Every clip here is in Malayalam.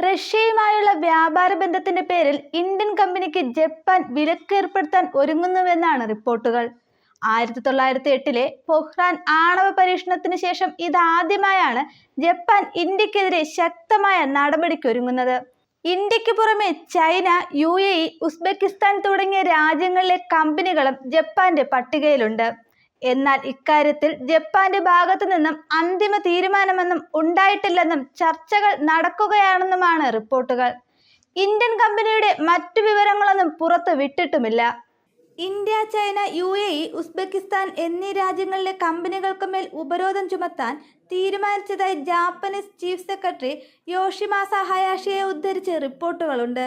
റഷ്യയുമായുള്ള വ്യാപാര ബന്ധത്തിന്റെ പേരിൽ ഇന്ത്യൻ കമ്പനിക്ക് ജപ്പാൻ വിലക്ക് ഏർപ്പെടുത്താൻ ഒരുങ്ങുന്നുവെന്നാണ് റിപ്പോർട്ടുകൾ. 1908 പൊഖ്റാൻ ആണവ പരീക്ഷണത്തിന് ശേഷം ഇതാദ്യമായാണ് ജപ്പാൻ ഇന്ത്യക്കെതിരെ ശക്തമായ നടപടിക്കൊരുങ്ങുന്നത്. ഇന്ത്യക്ക് പുറമെ ചൈന, UAE, ഉസ്ബെക്കിസ്ഥാൻ തുടങ്ങിയ രാജ്യങ്ങളിലെ കമ്പനികളും ജപ്പാന്റെ പട്ടികയിലുണ്ട്. എന്നാൽ ഇക്കാര്യത്തിൽ ജപ്പാന്റെ ഭാഗത്തു നിന്നും അന്തിമ തീരുമാനമൊന്നും ഉണ്ടായിട്ടില്ലെന്നും ചർച്ചകൾ നടക്കുകയാണെന്നുമാണ് റിപ്പോർട്ടുകൾ. ഇന്ത്യൻ കമ്പനിയുടെ മറ്റു വിവരങ്ങളൊന്നും പുറത്തു വിട്ടിട്ടുമില്ല. ഇന്ത്യ, ചൈന, UAE, ഉസ്ബെക്കിസ്ഥാൻ എന്നീ രാജ്യങ്ങളിലെ കമ്പനികൾക്കുമേൽ ഉപരോധം ചുമത്താൻ തീരുമാനിച്ചതായി ജാപ്പനീസ് ചീഫ് സെക്രട്ടറി യോഷിമാസ ഹയാഷിയെ ഉദ്ധരിച്ച് റിപ്പോർട്ടുകളുണ്ട്.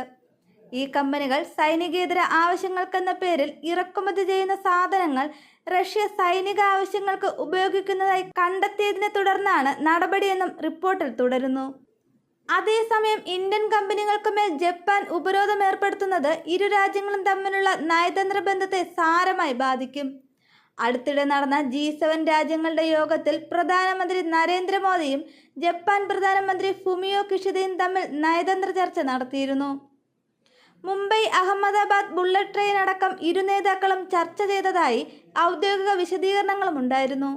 ഈ കമ്പനികൾ സൈനികേതര ആവശ്യങ്ങൾക്കെന്ന പേരിൽ ഇറക്കുമതി ചെയ്യുന്ന സാധനങ്ങൾ റഷ്യ സൈനിക ആവശ്യങ്ങൾക്ക് ഉപയോഗിക്കുന്നതായി കണ്ടെത്തിയതിനെ തുടർന്നാണ് നടപടിയെന്നും റിപ്പോർട്ടിൽ തുടരുന്നു. അതേസമയം ഇന്ത്യൻ കമ്പനികൾക്കുമേൽ ജപ്പാൻ ഉപരോധം ഏർപ്പെടുത്തുന്നത് ഇരു രാജ്യങ്ങളും തമ്മിലുള്ള നയതന്ത്ര ബന്ധത്തെ സാരമായി ബാധിക്കും. അടുത്തിടെ നടന്ന G7 രാജ്യങ്ങളുടെ യോഗത്തിൽ പ്രധാനമന്ത്രി നരേന്ദ്രമോദിയും ജപ്പാൻ പ്രധാനമന്ത്രി ഫുമിയോ കിഷിദയും തമ്മിൽ നയതന്ത്ര ചർച്ച നടത്തിയിരുന്നു. മുംബൈ അഹമ്മദാബാദ് ബുള്ളറ്റ് ട്രെയിൻ അടക്കം ഇരു നേതാക്കളും ചർച്ച ചെയ്തതായി ഔദ്യോഗിക വിശദീകരണങ്ങളും ഉണ്ടായിരുന്നു.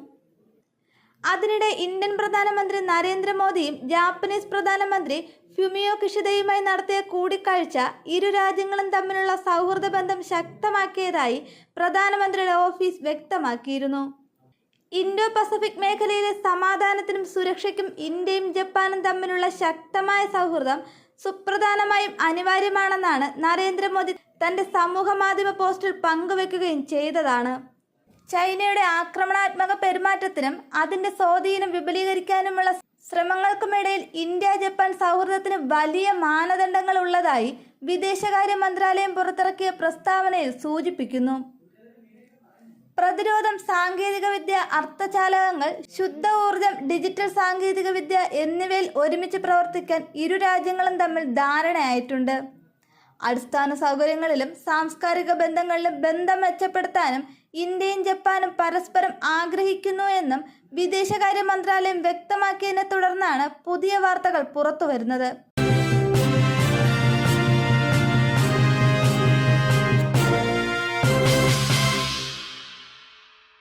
അതിനിടെ ഇന്ത്യൻ പ്രധാനമന്ത്രി നരേന്ദ്രമോദിയും ജാപ്പനീസ് പ്രധാനമന്ത്രി ഫുമിയോ കിഷിദയുമായി നടത്തിയ കൂടിക്കാഴ്ച ഇരു രാജ്യങ്ങളും തമ്മിലുള്ള സൗഹൃദ ബന്ധം ശക്തമാക്കിയതായി പ്രധാനമന്ത്രിയുടെ ഓഫീസ് വ്യക്തമാക്കിയിരുന്നു. ഇൻഡോ പസഫിക് മേഖലയിലെ സമാധാനത്തിനും സുരക്ഷയ്ക്കും ഇന്ത്യയും ജപ്പാനും തമ്മിലുള്ള ശക്തമായ സൗഹൃദം സുപ്രധാനമായും അനിവാര്യമാണെന്നാണ് നരേന്ദ്രമോദി തന്റെ സമൂഹ മാധ്യമ പോസ്റ്റിൽ പങ്കുവെക്കുകയും ചെയ്തതാണ്. ചൈനയുടെ ആക്രമണാത്മക പെരുമാറ്റത്തിനും അതിന്റെ സ്വാധീനം വിപുലീകരിക്കാനുമുള്ള ശ്രമങ്ങൾക്കുമിടയിൽ ഇന്ത്യ ജപ്പാൻ സൗഹൃദത്തിന് വലിയ മാനദണ്ഡങ്ങൾ ഉള്ളതായി വിദേശകാര്യ മന്ത്രാലയം പുറത്തിറക്കിയ പ്രസ്താവനയിൽ സൂചിപ്പിക്കുന്നു. പ്രതിരോധം, സാങ്കേതികവിദ്യ, അർദ്ധചാലകങ്ങൾ, ശുദ്ധ ഊർജം, ഡിജിറ്റൽ സാങ്കേതികവിദ്യ എന്നിവയിൽ ഒരുമിച്ച് പ്രവർത്തിക്കാൻ ഇരു രാജ്യങ്ങളും തമ്മിൽ ധാരണയായിട്ടുണ്ട്. അടിസ്ഥാന സൗകര്യങ്ങളിലും സാംസ്കാരിക ബന്ധങ്ങളിലും ബന്ധം മെച്ചപ്പെടുത്താനും ഇന്ത്യയും ജപ്പാനും പരസ്പരം ആഗ്രഹിക്കുന്നു എന്നും വിദേശകാര്യ മന്ത്രാലയം വ്യക്തമാക്കിയതിനെ തുടർന്നാണ് പുതിയ വാർത്തകൾ പുറത്തുവരുന്നത്.